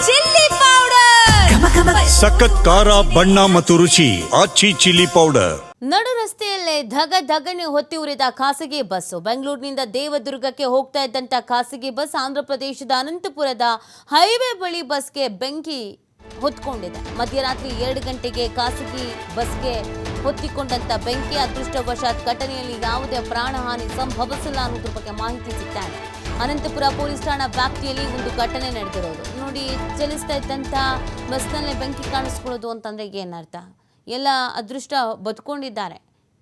Chilli powder, ಸಖತ್ ಖಾರ ಬಣ್ಣ ಮತ್ತು ರುಚಿ ಆಚಿ ಚಿಲ್ಲಿ ಪೌಡರ್. ನಡು ರಸ್ತೆಯಲ್ಲೇ ಧಗನೆ ಹೊತ್ತಿ ಉರಿದ ಖಾಸಗಿ ಬಸ್ಸು. ಬೆಂಗಳೂರಿನಿಂದ ದೇವದುರ್ಗಕ್ಕೆ ಹೋಗ್ತಾ ಇದ್ದಂತ ಖಾಸಗಿ ಬಸ್ ಆಂಧ್ರ ಪ್ರದೇಶದ ಅನಂತಪುರದ ಹೈವೇ ಬಳಿ ಬಸ್ಗೆ ಬೆಂಕಿ ಹೊತ್ಕೊಂಡಿದೆ. ಮಧ್ಯರಾತ್ರಿ 2 ಗಂಟೆಗೆ ಖಾಸಗಿ ಬಸ್ಗೆ ಹೊತ್ತಿಕೊಂಡಂತ ಬೆಂಕಿ. ಅದೃಷ್ಟವಶಾತ್ ಘಟನೆಯಲ್ಲಿ ಯಾವುದೇ ಪ್ರಾಣಹಾನಿ ಸಂಭವಿಸಿಲ್ಲ ಅನ್ನೋದ್ರ ಬಗ್ಗೆ ಮಾಹಿತಿ ಸಿಗ್ತಾರೆ. ಅನಂತಪುರ ಪೊಲೀಸ್ ಠಾಣಾ ವ್ಯಾಪ್ತಿಯಲ್ಲಿ ಒಂದು ಘಟನೆ ನಡೆದಿರೋದು ನೋಡಿ. ಚಲಿಸ್ತಾ ಇದ್ದಂಥ ಬಸ್ನಲ್ಲೇ ಬೆಂಕಿ ಕಾಣಿಸ್ಕೊಳ್ಳೋದು ಅಂತಂದ್ರೆ ಏನರ್ಥ? ಎಲ್ಲ ಅದೃಷ್ಟ ಬದುಕೊಂಡಿದ್ದಾರೆ,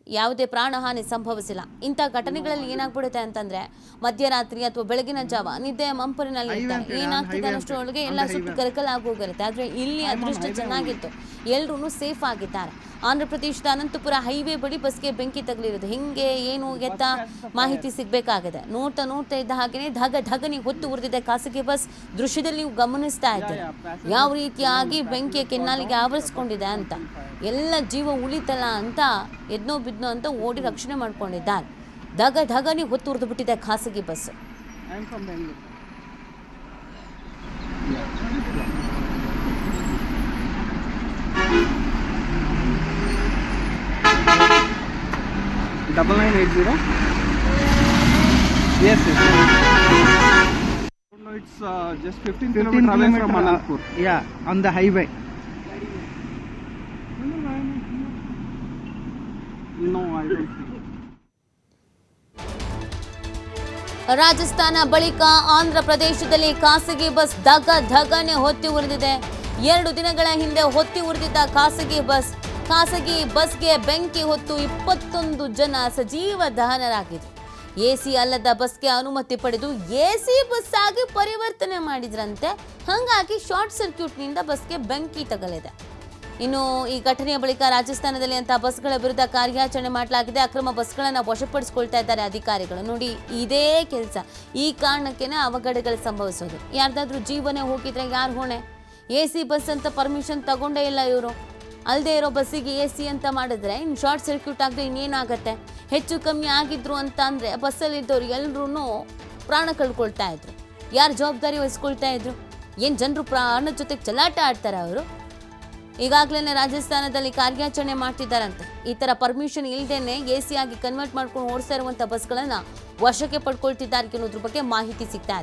ಯಾವುದೇ ಪ್ರಾಣಹಾನಿ ಸಂಭವಿಸಿಲ್ಲ. ಇಂಥ ಘಟನೆಗಳಲ್ಲಿ ಏನಾಗ್ಬಿಡುತ್ತೆ ಅಂತಂದ್ರೆ ಮಧ್ಯರಾತ್ರಿ ಅಥವಾ ಬೆಳಗಿನ ಜಾವ ನಿದ್ದೆ ಮಂಪರಿನಲ್ಲಿ ಇರ್ತಾರೆ, ಏನಾಗ್ತಿದೆ ಅನ್ನೋಷ್ಟರೊಳಗೆ ಎಲ್ಲ ಸುಟ್ಟು ಕರಕಲ್ ಆಗೋಗಿರುತ್ತೆ. ಆದರೆ ಇಲ್ಲಿ ಅದೃಷ್ಟ ಚೆನ್ನಾಗಿತ್ತು, ಎಲ್ಲರೂ ಸೇಫ್ ಆಗಿದ್ದಾರೆ. ಆಂಧ್ರ ಪ್ರದೇಶದ ಅನಂತಪುರ ಹೈವೇ ಬಳಿ ಬಸ್ಗೆ ಬೆಂಕಿ ತಗಲಿರೋದು. ಹಿಂಗೆ ಏನು ಎತ್ತ ಮಾಹಿತಿ ಸಿಗಬೇಕಾಗಿದೆ. ನೋಡ್ತಾ ಇದ್ದ ಹಾಗೆಯೇ ಧಗನಿ ಹೊತ್ತು ಉರಿದಿದೆ ಖಾಸಗಿ ಬಸ್. ದೃಶ್ಯದಲ್ಲಿ ನೀವು ಗಮನಿಸ್ತಾ ಇದ್ದೀರಿ ಯಾವ ರೀತಿಯಾಗಿ ಬೆಂಕಿಯ ಕೆನ್ನಾಲಿಗೆ ಆವರಿಸ್ಕೊಂಡಿದೆ ಅಂತ. ಎಲ್ಲ ಜೀವ ಉಳಿತಲ್ಲ ಅಂತ ಎದ್ನೋ ಬಿದ್ನೋ ಅಂತ ಓಡಿ ರಕ್ಷಣೆ ಮಾಡ್ಕೊಂಡಿದ್ದಾರೆ. ಧಗನಿ ಹೊತ್ತು ಉರಿದು ಬಿಟ್ಟಿದೆ ಖಾಸಗಿ bus. Double 980. Yes. No, it's just 15 kilometers away from Anandpur. Yeah, on the highway. No, I don't think. Rajasthan ಬಳಿಕ ಆಂಧ್ರ ಪ್ರದೇಶದಲ್ಲಿ ಖಾಸಗಿ ಬಸ್ ಧಗನೆ ಹೊತ್ತಿ ಉರಿದಿದೆ. 2 ದಿನಗಳ ಹಿಂದೆ ಹೊತ್ತಿ ಉರಿದಿದ್ದ ಖಾಸಗಿ ಬಸ್ಗೆ ಬೆಂಕಿ ಹೊತ್ತು 21 ಜನ ಸಜೀವ ದಹನರಾಗಿದ್ರು. ಎಸಿ ಅಲ್ಲದ ಬಸ್ಗೆ ಅನುಮತಿ ಪಡೆದು ಎಸಿ ಬಸ್ ಆಗಿ ಪರಿವರ್ತನೆ ಮಾಡಿದ್ರಂತೆ. ಹಾಗಾಗಿ ಶಾರ್ಟ್ ಸರ್ಕ್ಯೂಟ್ನಿಂದ ಬಸ್ಗೆ ಬೆಂಕಿ ತಗಲಿದೆ. ಇನ್ನು ಈ ಘಟನೆಯ ಬಳಿಕ ರಾಜಸ್ಥಾನದಲ್ಲಿ ಅಂತ ಬಸ್ಗಳ ವಿರುದ್ಧ ಕಾರ್ಯಾಚರಣೆ ಮಾಡಲಾಗಿದೆ. ಅಕ್ರಮ ಬಸ್ಗಳನ್ನು ವಶಪಡಿಸಿಕೊಳ್ತಾ ಇದ್ದಾರೆ ಅಧಿಕಾರಿಗಳು. ನೋಡಿ, ಇದೇ ಕೆಲಸ, ಈ ಕಾರಣಕ್ಕೇನೆ ಅವಘಡಗಳು ಸಂಭವಿಸೋದು. ಯಾರ್ದಾದ್ರೂ ಜೀವನ ಹೋಗಿದ್ರೆ ಯಾರು ಹೊಣೆ? ಎಸಿ ಬಸ್ ಅಂತ ಪರ್ಮಿಷನ್ ತಗೊಂಡೇ ಇಲ್ಲ ಇವರು. ಅಲ್ಲದೆ ಇರೋ ಬಸ್ಸಿಗೆ ಎಸಿ ಅಂತ ಮಾಡಿದ್ರೆ ಇನ್ನು ಶಾರ್ಟ್ ಸರ್ಕ್ಯೂಟ್ ಆಗದೆ ಇನ್ನೇನಾಗತ್ತೆ? ಹೆಚ್ಚು ಕಮ್ಮಿ ಆಗಿದ್ರು ಅಂತ ಅಂದರೆ ಬಸ್ಸಲ್ಲಿದ್ದವ್ರು ಎಲ್ಲರೂ ಪ್ರಾಣ ಕಳ್ಕೊಳ್ತಾ ಇದ್ರು. ಯಾರು ಜವಾಬ್ದಾರಿ ವಹಿಸ್ಕೊಳ್ತಾ ಇದ್ರು? ಏನು ಜನರು ಪ್ರಾಣದ ಜೊತೆಗೆ ಚಲಾಟ ಆಡ್ತಾರೆ ಅವರು? ಈಗಾಗಲೇ ರಾಜಸ್ಥಾನದಲ್ಲಿ ಕಾರ್ಯಾಚರಣೆ ಮಾಡ್ತಿದ್ದಾರಂತೆ. ಈ ಥರ ಪರ್ಮಿಷನ್ ಇಲ್ಲದೇನೆ ಎಸಿ ಆಗಿ ಕನ್ವರ್ಟ್ ಮಾಡ್ಕೊಂಡು ಓಡಿಸ್ತಾ ಇರುವಂಥ ಬಸ್ಗಳನ್ನು ವಶಕ್ಕೆ ಪಡ್ಕೊಳ್ತಿದ್ದಾರೆ ಅನ್ನೋದ್ರ ಬಗ್ಗೆ ಮಾಹಿತಿ ಸಿಗ್ತಾ ಇದೆ.